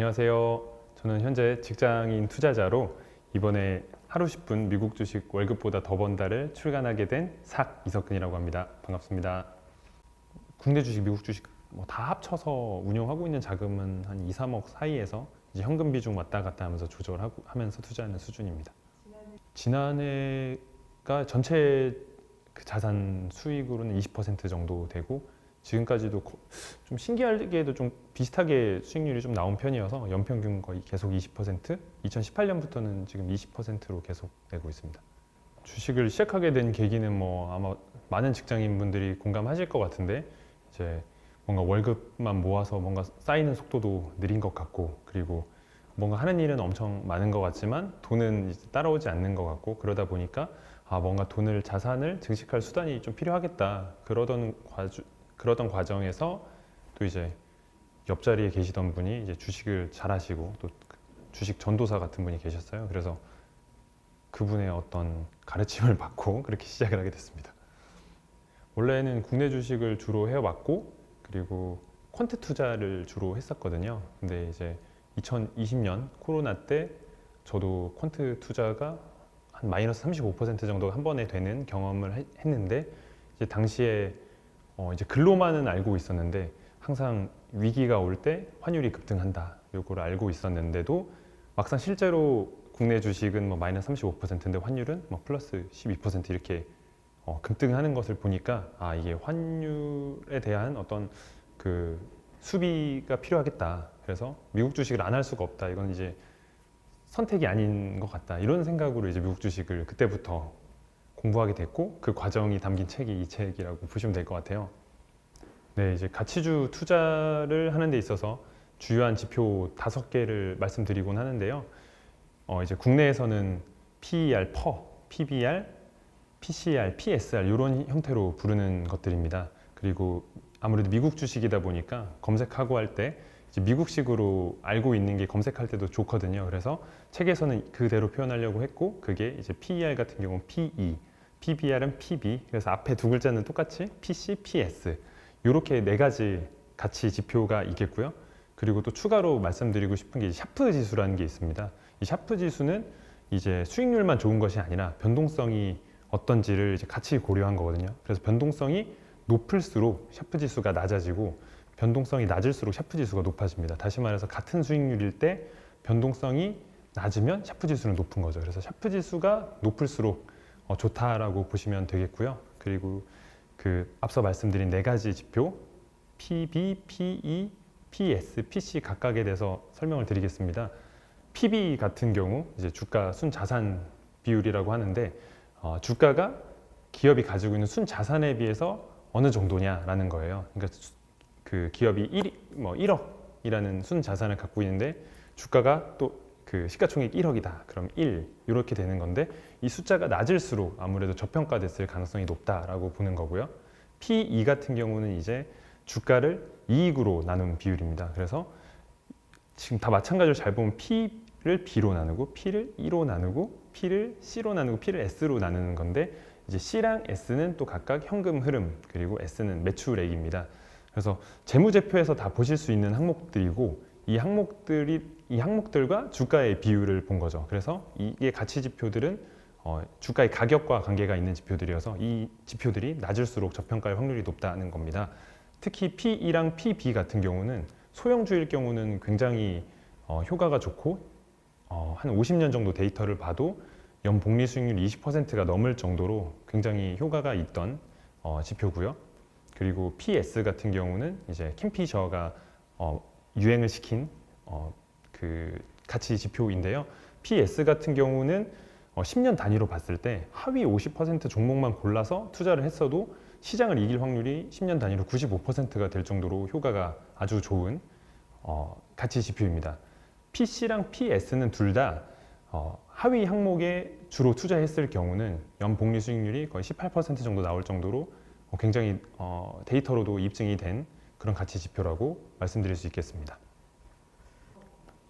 안녕하세요. 저는 현재 직장인 투자자로 이번에 하루 10분 미국 주식 월급보다 더 번다를 출간하게 된 삭 이석근이라고 합니다. 반갑습니다. 국내 주식, 미국 주식 다 합쳐서 운용하고 있는 자금은 한 2, 3억 사이에서 이제 현금 비중 왔다 갔다 하면서 조절하면서 투자하는 수준입니다. 지난해가 전체 그 자산 수익으로는 20% 정도 되고 지금까지도 좀 신기하게도 좀 비슷하게 수익률이 좀 나온 편이어서 연평균 거의 계속 20%, 2018년부터는 지금 20%로 계속 내고 있습니다. 주식을 시작하게 된 계기는 아마 많은 직장인분들이 공감하실 것 같은데 이제 뭔가 월급만 모아서 뭔가 쌓이는 속도도 느린 것 같고 그리고 뭔가 하는 일은 엄청 많은 것 같지만 돈은 이제 따라오지 않는 것 같고 그러다 보니까 뭔가 자산을 증식할 수단이 좀 필요하겠다 그러던 과정에서 또 이제 옆자리에 계시던 분이 이제 주식을 잘 하시고 또 주식 전도사 같은 분이 계셨어요. 그래서 그분의 어떤 가르침을 받고 그렇게 시작을 하게 됐습니다. 원래는 국내 주식을 주로 해왔고 그리고 퀀트 투자를 주로 했었거든요. 근데 이제 2020년 코로나 때 저도 퀀트 투자가 한 마이너스 35% 정도 한 번에 되는 경험을 했는데 이제 당시에 이제 글로만은 알고 있었는데 항상 위기가 올 때 환율이 급등한다 요거를 알고 있었는데도 막상 실제로 국내 주식은 마이너스 35%인데 환율은 플러스 12% 이렇게 급등하는 것을 보니까 이게 환율에 대한 어떤 그 수비가 필요하겠다. 그래서 미국 주식을 안 할 수가 없다. 이건 이제 선택이 아닌 것 같다. 이런 생각으로 이제 미국 주식을 그때부터 공부하게 됐고 그 과정이 담긴 책이 이 책이라고 보시면 될 것 같아요. 네, 이제 가치주 투자를 하는 데 있어서 주요한 지표 5개를 말씀드리곤 하는데요. 이제 국내에서는 PER, PBR, PCR, PSR 이런 형태로 부르는 것들입니다. 그리고 아무래도 미국 주식이다 보니까 검색하고 할 때 미국식으로 알고 있는 게 검색할 때도 좋거든요. 그래서 책에서는 그대로 표현하려고 했고 그게 이제 PER 같은 경우는 PE, PBR은 PB. 그래서 앞에 두 글자는 똑같이 PC, PS 이렇게 4가지 가치 지표가 있겠고요. 그리고 또 추가로 말씀드리고 싶은 게 샤프 지수라는 게 있습니다. 이 샤프 지수는 이제 수익률만 좋은 것이 아니라 변동성이 어떤지를 이제 같이 고려한 거거든요. 그래서 변동성이 높을수록 샤프 지수가 낮아지고 변동성이 낮을수록 샤프 지수가 높아집니다. 다시 말해서 같은 수익률일 때 변동성이 낮으면 샤프 지수는 높은 거죠. 그래서 샤프 지수가 높을수록 좋다라고 보시면 되겠고요. 그리고 그 앞서 말씀드린 4가지 지표 PB, PE, PS, PC 각각에 대해서 설명을 드리겠습니다. PB 같은 경우 이제 주가 순자산 비율이라고 하는데 주가가 기업이 가지고 있는 순자산에 비해서 어느 정도냐라는 거예요. 그러니까 그 기업이 1억이라는 순자산을 갖고 있는데 주가가 또 그 시가총액 1억이다. 그럼 1 이렇게 되는 건데 이 숫자가 낮을수록 아무래도 저평가됐을 가능성이 높다라고 보는 거고요. PE 같은 경우는 이제 주가를 이익으로 나눈 비율입니다. 그래서 지금 다 마찬가지로 잘 보면 P를 B로 나누고 P를 E로 나누고 P를 C로 나누고 P를 S로 나누는 건데 이제 C랑 S는 또 각각 현금 흐름 그리고 S는 매출액입니다. 그래서 재무제표에서 다 보실 수 있는 항목들이고 이 항목들과 주가의 비율을 본 거죠. 그래서 이게 가치 지표들은 주가의 가격과 관계가 있는 지표들이어서 이 지표들이 낮을수록 저평가의 확률이 높다는 겁니다. 특히 PE랑 PB 같은 경우는 소형주일 경우는 굉장히 효과가 좋고 한 50년 정도 데이터를 봐도 연복리 수익률 20%가 넘을 정도로 굉장히 효과가 있던 지표고요. 그리고 PS 같은 경우는 이제 킴피셔가 유행을 시킨 그 가치 지표인데요. PS 같은 경우는 10년 단위로 봤을 때 하위 50% 종목만 골라서 투자를 했어도 시장을 이길 확률이 10년 단위로 95%가 될 정도로 효과가 아주 좋은 가치 지표입니다. PC랑 PS는 둘 다 하위 항목에 주로 투자했을 경우는 연복리 수익률이 거의 18% 정도 나올 정도로 굉장히 데이터로도 입증이 된 그런 가치 지표라고 말씀드릴 수 있겠습니다.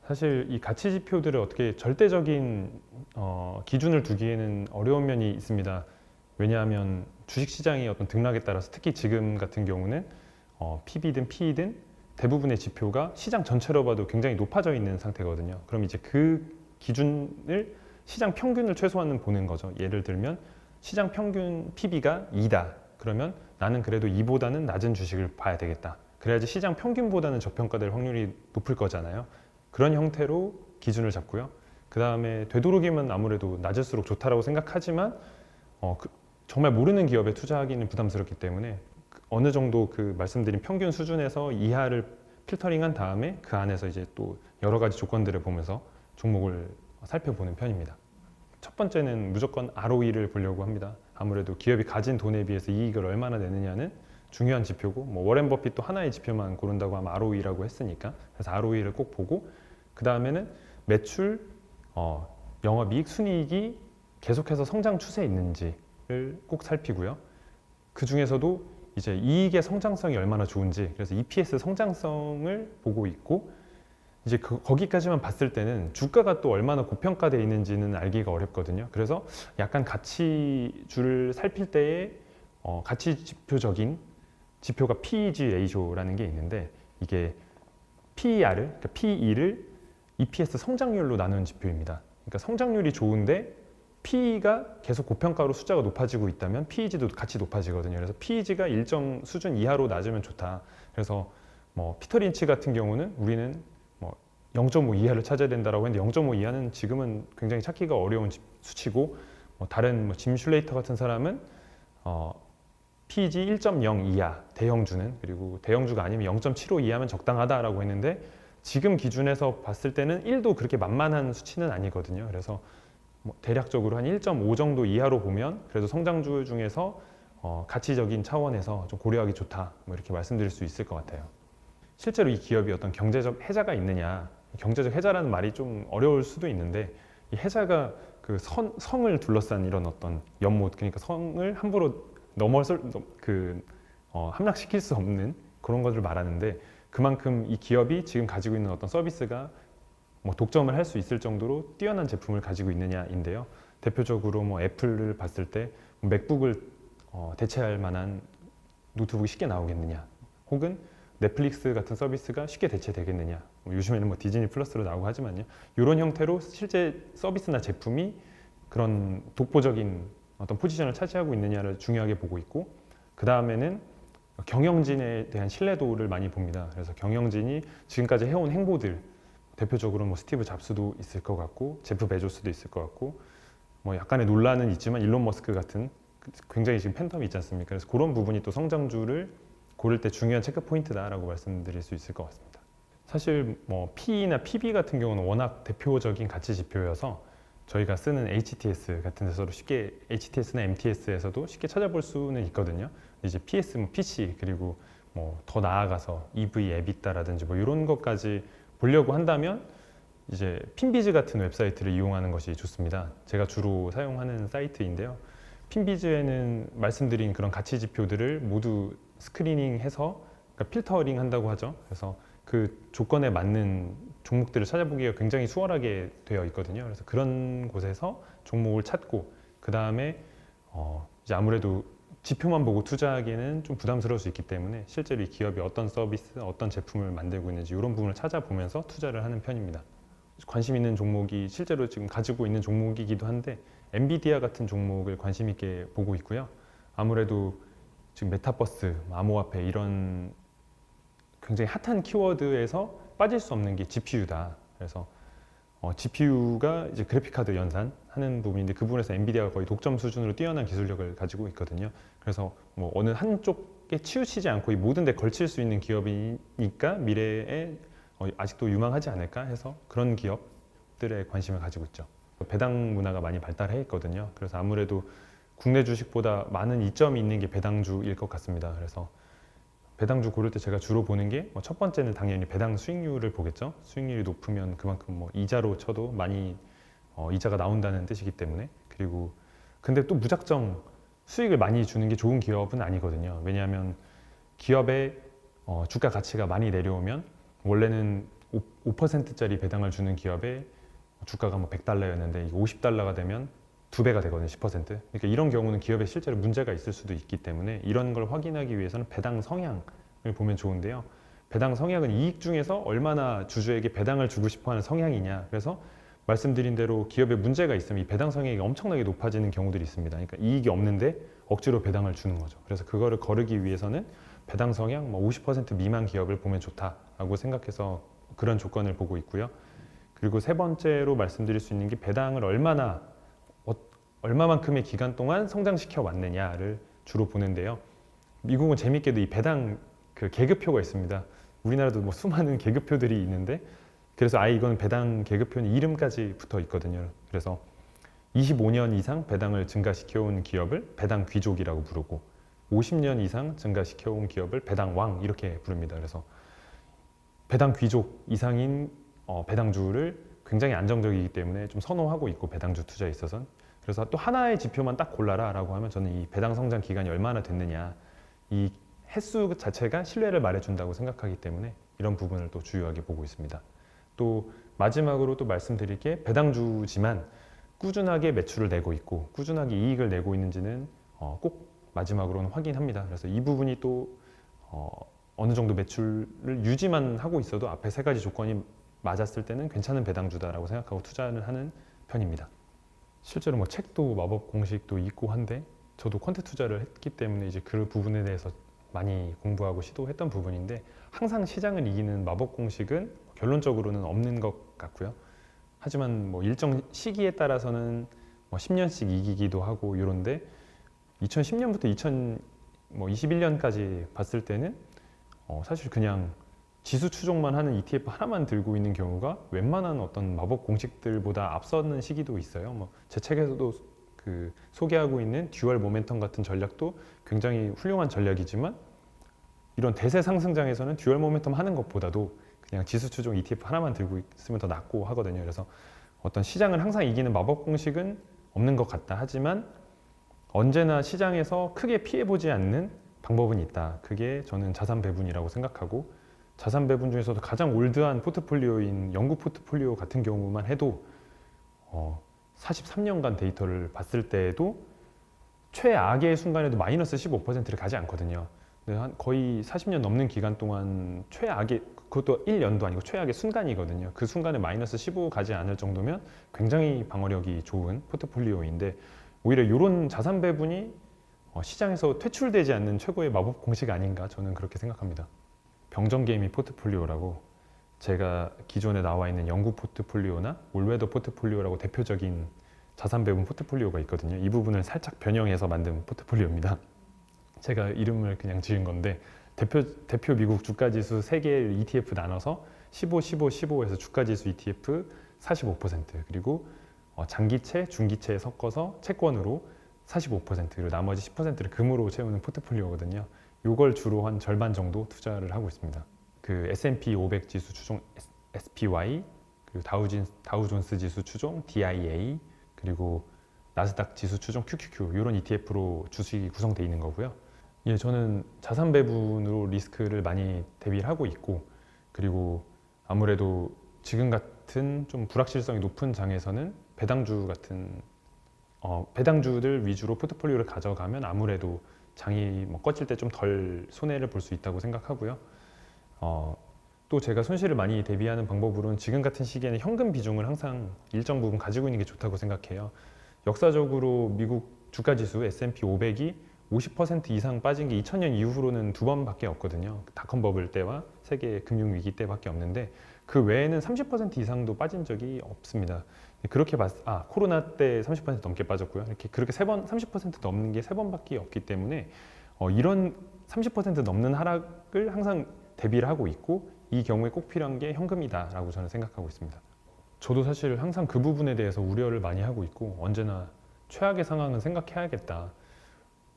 사실 이 가치 지표들을 어떻게 절대적인 기준을 두기에는 어려운 면이 있습니다. 왜냐하면 주식시장의 어떤 등락에 따라서 특히 지금 같은 경우는 PB든 PE든 대부분의 지표가 시장 전체로 봐도 굉장히 높아져 있는 상태거든요. 그럼 이제 그 기준을 시장 평균을 최소한은 보는 거죠. 예를 들면 시장 평균 PB가 2다. 그러면 나는 그래도 2보다는 낮은 주식을 봐야 되겠다. 그래야지 시장 평균보다는 저평가될 확률이 높을 거잖아요. 그런 형태로 기준을 잡고요. 그 다음에 되도록이면 아무래도 낮을수록 좋다라고 생각하지만 정말 모르는 기업에 투자하기는 부담스럽기 때문에 어느 정도 그 말씀드린 평균 수준에서 이하를 필터링한 다음에 그 안에서 이제 또 여러 가지 조건들을 보면서 종목을 살펴보는 편입니다. 첫 번째는 무조건 ROE를 보려고 합니다. 아무래도 기업이 가진 돈에 비해서 이익을 얼마나 내느냐는 중요한 지표고, 뭐 워렌 버핏도 하나의 지표만 고른다고 하면 ROE라고 했으니까, 그래서 ROE를 꼭 보고, 그 다음에는 매출, 영업이익, 순이익이 계속해서 성장 추세에 있는지를 꼭 살피고요. 그 중에서도 이제 이익의 성장성이 얼마나 좋은지, 그래서 EPS 성장성을 보고 있고, 이제 거기까지만 봤을 때는 주가가 또 얼마나 고평가되어 있는지는 알기가 어렵거든요. 그래서 약간 가치주를 살필 때에 가치 지표적인 지표가 PEG 레이쇼라는 게 있는데, 이게 PER을, 그러니까 PE를 EPS 성장률로 나눈 지표입니다. 그러니까 성장률이 좋은데 PE가 계속 고평가로 숫자가 높아지고 있다면 PEG도 같이 높아지거든요. 그래서 PEG가 일정 수준 이하로 낮으면 좋다. 그래서 뭐 피터 린치 같은 경우는 우리는 뭐 0.5 이하를 찾아야 된다라고 했는데, 0.5 이하는 지금은 굉장히 찾기가 어려운 수치고, 다른 짐 슐레이터 같은 사람은 PEG 1.0 이하 대형주는, 그리고 대형주가 아니면 0.75 이하면 적당하다라고 했는데, 지금 기준에서 봤을 때는 1도 그렇게 만만한 수치는 아니거든요. 그래서 대략적으로 한 1.5 정도 이하로 보면 그래도 성장주 중에서 가치적인 차원에서 좀 고려하기 좋다, 뭐 이렇게 말씀드릴 수 있을 것 같아요. 실제로 이 기업이 어떤 경제적 해자가 있느냐, 경제적 해자라는 말이 좀 어려울 수도 있는데, 이 해자가 그 성을 둘러싼 이런 어떤 연못, 그러니까 성을 함부로 함락시킬 수 없는 그런 것을 말하는데, 그만큼 이 기업이 지금 가지고 있는 어떤 서비스가 뭐 독점을 할 수 있을 정도로 뛰어난 제품을 가지고 있느냐인데요. 대표적으로 뭐 애플을 봤을 때 맥북을 대체할 만한 노트북이 쉽게 나오겠느냐, 혹은 넷플릭스 같은 서비스가 쉽게 대체되겠느냐, 요즘에는 뭐 디즈니 플러스로 나오고 하지만요. 이런 형태로 실제 서비스나 제품이 그런 독보적인 어떤 포지션을 차지하고 있느냐를 중요하게 보고 있고, 그 다음에는 경영진에 대한 신뢰도를 많이 봅니다. 그래서 경영진이 지금까지 해온 행보들, 대표적으로 뭐 스티브 잡스도 있을 것 같고, 제프 베조스도 있을 것 같고, 뭐 약간의 논란은 있지만 일론 머스크 같은 굉장히 지금 팬덤이 있지 않습니까? 그래서 그런 부분이 또 성장주를 고를 때 중요한 체크 포인트다라고 말씀드릴 수 있을 것 같습니다. 사실 뭐 PE나 PB 같은 경우는 워낙 대표적인 가치 지표여서 저희가 쓰는 HTS 같은 데서도 쉽게, HTS나 MTS에서도 쉽게 찾아볼 수는 있거든요. 이제 PS, PC, 그리고 뭐 더 나아가서 EV, EBITDA라든지 뭐 이런 것까지 보려고 한다면 이제 핀비즈 같은 웹사이트를 이용하는 것이 좋습니다. 제가 주로 사용하는 사이트인데요. 핀비즈에는 말씀드린 그런 가치 지표들을 모두 스크리닝해서, 그러니까 필터링 한다고 하죠. 그래서 그 조건에 맞는 종목들을 찾아보기가 굉장히 수월하게 되어 있거든요. 그래서 그런 곳에서 종목을 찾고, 그 다음에 이제 아무래도 지표만 보고 투자하기에는 좀 부담스러울 수 있기 때문에 실제로 이 기업이 어떤 서비스, 어떤 제품을 만들고 있는지 이런 부분을 찾아보면서 투자를 하는 편입니다. 관심 있는 종목이 실제로 지금 가지고 있는 종목이기도 한데, 엔비디아 같은 종목을 관심 있게 보고 있고요. 아무래도 지금 메타버스, 암호화폐 이런 굉장히 핫한 키워드에서 빠질 수 없는 게 GPU다. 그래서 GPU가 이제 그래픽카드 연산하는 부분인데, 그 부분에서 엔비디아가 거의 독점 수준으로 뛰어난 기술력을 가지고 있거든요. 그래서 뭐 어느 한쪽에 치우치지 않고 이 모든 데 걸칠 수 있는 기업이니까 미래에 아직도 유망하지 않을까 해서 그런 기업들에 관심을 가지고 있죠. 배당 문화가 많이 발달해 있거든요. 그래서 아무래도 국내 주식보다 많은 이점이 있는 게 배당주일 것 같습니다. 그래서 배당주 고를 때 제가 주로 보는 게 첫 번째는 당연히 배당 수익률을 보겠죠. 수익률이 높으면 그만큼 뭐 이자로 쳐도 많이 이자가 나온다는 뜻이기 때문에. 그리고 근데 또 무작정 수익을 많이 주는 게 좋은 기업은 아니거든요. 왜냐하면 기업의 주가 가치가 많이 내려오면, 원래는 5%짜리 배당을 주는 기업에 주가가 뭐 $100였는데 이게 $50가 되면 2배가 되거든요. 10%. 그러니까 이런 경우는 기업에 실제로 문제가 있을 수도 있기 때문에 이런 걸 확인하기 위해서는 배당 성향을 보면 좋은데요. 배당 성향은 이익 중에서 얼마나 주주에게 배당을 주고 싶어하는 성향이냐. 그래서 말씀드린 대로 기업에 문제가 있으면 이 배당 성향이 엄청나게 높아지는 경우들이 있습니다. 그러니까 이익이 없는데 억지로 배당을 주는 거죠. 그래서 그거를 거르기 위해서는 배당 성향 50% 미만 기업을 보면 좋다라고 생각해서 그런 조건을 보고 있고요. 그리고 세 번째로 말씀드릴 수 있는 게 배당을 얼마만큼의 기간 동안 성장시켜 왔느냐를 주로 보는데요. 미국은 재밌게도 이 배당 그 계급표가 있습니다. 우리나라도 뭐 수많은 계급표들이 있는데 그래서 아예 이건 배당 계급표는 이름까지 붙어 있거든요. 그래서 25년 이상 배당을 증가시켜온 기업을 배당 귀족이라고 부르고 50년 이상 증가시켜온 기업을 배당 왕 이렇게 부릅니다. 그래서 배당 귀족 이상인 배당주를 굉장히 안정적이기 때문에 좀 선호하고 있고 배당주 투자에 있어서는 그래서 또 하나의 지표만 딱 골라라 라고 하면 저는 이 배당 성장 기간이 얼마나 됐느냐 이 횟수 자체가 신뢰를 말해준다고 생각하기 때문에 이런 부분을 또 주요하게 보고 있습니다. 또 마지막으로 또 말씀드릴 게 배당주지만 꾸준하게 매출을 내고 있고 꾸준하게 이익을 내고 있는지는 꼭 마지막으로는 확인합니다. 그래서 이 부분이 또 어느 정도 매출을 유지만 하고 있어도 앞에 세 가지 조건이 맞았을 때는 괜찮은 배당주다라고 생각하고 투자를 하는 편입니다. 실제로 뭐 책도 마법 공식도 있고 한데 저도 퀀트 투자를 했기 때문에 이제 그 부분에 대해서 많이 공부하고 시도했던 부분인데 항상 시장을 이기는 마법 공식은 결론적으로는 없는 것 같고요. 하지만 뭐 일정 시기에 따라서는 뭐 10년씩 이기기도 하고 이런데 2010년부터 2021년까지 봤을 때는 사실 그냥 지수 추종만 하는 ETF 하나만 들고 있는 경우가 웬만한 어떤 마법 공식들보다 앞서는 시기도 있어요. 뭐 제 책에서도 그 소개하고 있는 듀얼 모멘텀 같은 전략도 굉장히 훌륭한 전략이지만 이런 대세 상승장에서는 듀얼 모멘텀 하는 것보다도 그냥 지수 추종 ETF 하나만 들고 있으면 더 낫고 하거든요. 그래서 어떤 시장을 항상 이기는 마법 공식은 없는 것 같다. 하지만 언제나 시장에서 크게 피해보지 않는 방법은 있다. 그게 저는 자산 배분이라고 생각하고 자산 배분 중에서도 가장 올드한 포트폴리오인 영국 포트폴리오 같은 경우만 해도 43년간 데이터를 봤을 때에도 최악의 순간에도 마이너스 15%를 가지 않거든요. 근데 거의 40년 넘는 기간 동안 최악의 그것도 1년도 아니고 최악의 순간이거든요. 그 순간에 마이너스 15 가지 않을 정도면 굉장히 방어력이 좋은 포트폴리오인데 오히려 이런 자산 배분이 시장에서 퇴출되지 않는 최고의 마법 공식 아닌가 저는 그렇게 생각합니다. 병정게임이 포트폴리오라고 제가 기존에 나와 있는 영국 포트폴리오나 올웨더 포트폴리오라고 대표적인 자산 배분 포트폴리오가 있거든요. 이 부분을 살짝 변형해서 만든 포트폴리오입니다. 제가 이름을 그냥 지은 건데 대표 미국 주가지수 3개의 ETF 나눠서 15, 15, 15에서 주가지수 ETF 45% 그리고 장기채, 중기채 섞어서 채권으로 45% 그리고 나머지 10%를 금으로 채우는 포트폴리오거든요. 이걸 주로 한 절반 정도 투자를 하고 있습니다. 그 S&P 500 지수 추종 SPY 그리고 다우존스 지수 추종 DIA 그리고 나스닥 지수 추종 QQQ 이런 ETF로 주식이 구성되어 있는 거고요. 예, 저는 자산 배분으로 리스크를 많이 대비를 하고 있고 그리고 아무래도 지금 같은 좀 불확실성이 높은 장에서는 배당주 같은 배당주들 위주로 포트폴리오를 가져가면 아무래도 장이 꺼질 때 좀 덜 손해를 볼 수 있다고 생각하고요. 또 제가 손실을 많이 대비하는 방법으로는 지금 같은 시기에는 현금 비중을 항상 일정 부분 가지고 있는 게 좋다고 생각해요. 역사적으로 미국 주가지수 S&P 500이 50% 이상 빠진 게 2000년 이후로는 2번밖에 없거든요. 닷컴 버블 때와 세계 금융위기 때밖에 없는데 그 외에는 30% 이상도 빠진 적이 없습니다. 그렇게 코로나 때 30% 넘게 빠졌고요. 그렇게 30% 넘는 게 3번밖에 없기 때문에 이런 30% 넘는 하락을 항상 대비를 하고 있고 이 경우에 꼭 필요한 게 현금이다라고 저는 생각하고 있습니다. 저도 사실 항상 그 부분에 대해서 우려를 많이 하고 있고 언제나 최악의 상황은 생각해야겠다.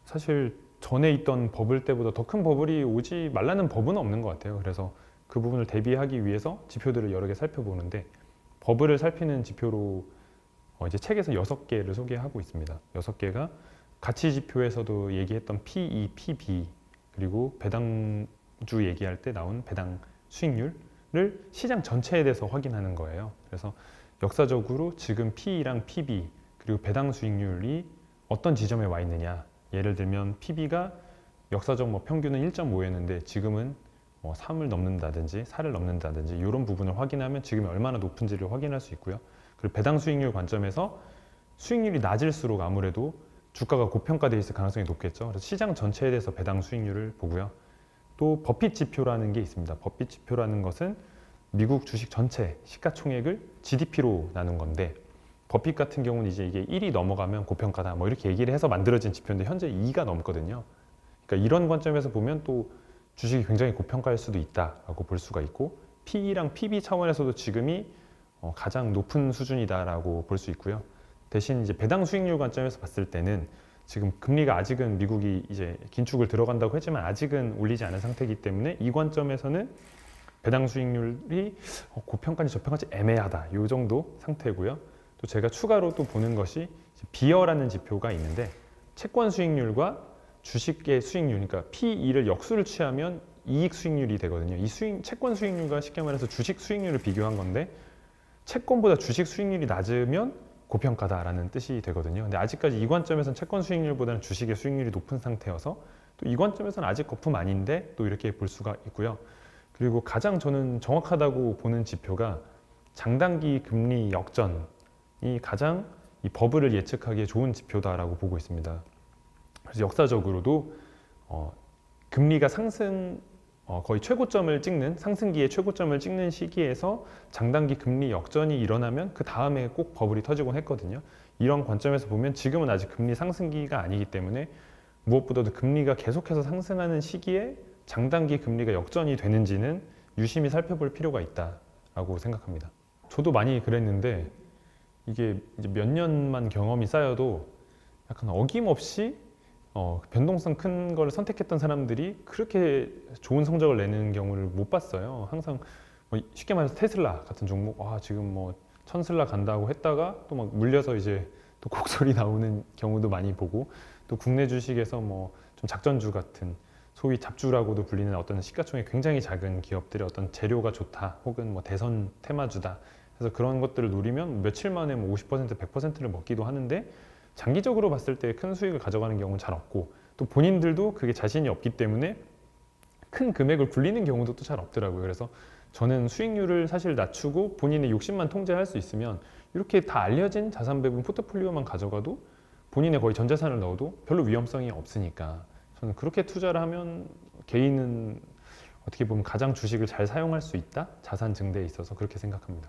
사실 전에 있던 버블 때보다 더 큰 버블이 오지 말라는 법은 없는 것 같아요. 그래서 그 부분을 대비하기 위해서 지표들을 여러 개 살펴보는데 버블을 살피는 지표로 이제 책에서 6개를 소개하고 있습니다. 6개가 가치 지표에서도 얘기했던 PE, PB 그리고 배당주 얘기할 때 나온 배당 수익률을 시장 전체에 대해서 확인하는 거예요. 그래서 역사적으로 지금 PE랑 PB 그리고 배당 수익률이 어떤 지점에 와 있느냐. 예를 들면 PB가 역사적 평균은 1.5였는데 지금은 3을 넘는다든지 4를 넘는다든지 이런 부분을 확인하면 지금이 얼마나 높은지를 확인할 수 있고요. 그리고 배당 수익률 관점에서 수익률이 낮을수록 아무래도 주가가 고평가되어 있을 가능성이 높겠죠. 그래서 시장 전체에 대해서 배당 수익률을 보고요. 또 버핏 지표라는 게 있습니다. 버핏 지표라는 것은 미국 주식 전체 시가총액을 GDP로 나눈 건데, 버핏 같은 경우는 이제 이게 1이 넘어가면 고평가다 뭐 이렇게 얘기를 해서 만들어진 지표인데 현재 2가 넘거든요. 그러니까 이런 관점에서 보면 또 주식이 굉장히 고평가일 수도 있다라고 볼 수가 있고, PE랑 PB 차원에서도 지금이 가장 높은 수준이다라고 볼 수 있고요. 대신 이제 배당 수익률 관점에서 봤을 때는 지금 금리가 아직은 미국이 이제 긴축을 들어간다고 했지만 아직은 올리지 않은 상태이기 때문에 이 관점에서는 배당 수익률이 고평가인지 저평가인지 애매하다 이 정도 상태고요. 또 제가 추가로 또 보는 것이 비어라는 지표가 있는데, 채권 수익률과 주식의 수익률, 그러니까 P/E를 역수를 취하면 이익 수익률이 되거든요. 이 채권 수익률과 쉽게 말해서 주식 수익률을 비교한 건데, 채권보다 주식 수익률이 낮으면 고평가다라는 뜻이 되거든요. 근데 아직까지 이 관점에서는 채권 수익률보다는 주식의 수익률이 높은 상태여서 또 이 관점에서는 아직 거품 아닌데 또 이렇게 볼 수가 있고요. 그리고 가장 저는 정확하다고 보는 지표가 장단기 금리 역전이 가장 이 버블을 예측하기에 좋은 지표다라고 보고 있습니다. 그래서 역사적으로도 금리가 상승 거의 최고점을 찍는, 상승기의 최고점을 찍는 시기에서 장단기 금리 역전이 일어나면 그 다음에 꼭 버블이 터지곤 했거든요. 이런 관점에서 보면 지금은 아직 금리 상승기가 아니기 때문에 무엇보다도 금리가 계속해서 상승하는 시기에 장단기 금리가 역전이 되는지는 유심히 살펴볼 필요가 있다라고 생각합니다. 저도 많이 그랬는데 이게 이제 몇 년만 경험이 쌓여도 약간 어김없이 변동성 큰 걸 선택했던 사람들이 그렇게 좋은 성적을 내는 경우를 못 봤어요. 항상 쉽게 말해서 테슬라 같은 종목, 지금 뭐 천슬라 간다고 했다가 또 막 물려서 이제 또 곡소리 나오는 경우도 많이 보고, 또 국내 주식에서 뭐 좀 작전주 같은 소위 잡주라고도 불리는 어떤 시가총액이 굉장히 작은 기업들의 어떤 재료가 좋다, 혹은 뭐 대선 테마주다, 그래서 그런 것들을 노리면 며칠 만에 뭐 50%, 100%를 먹기도 하는데 장기적으로 봤을 때 큰 수익을 가져가는 경우는 잘 없고, 또 본인들도 그게 자신이 없기 때문에 큰 금액을 굴리는 경우도 또 잘 없더라고요. 그래서 저는 수익률을 사실 낮추고 본인의 욕심만 통제할 수 있으면 이렇게 다 알려진 자산 배분 포트폴리오만 가져가도 본인의 거의 전 재산을 넣어도 별로 위험성이 없으니까 저는 그렇게 투자를 하면 개인은 어떻게 보면 가장 주식을 잘 사용할 수 있다? 자산 증대에 있어서 그렇게 생각합니다.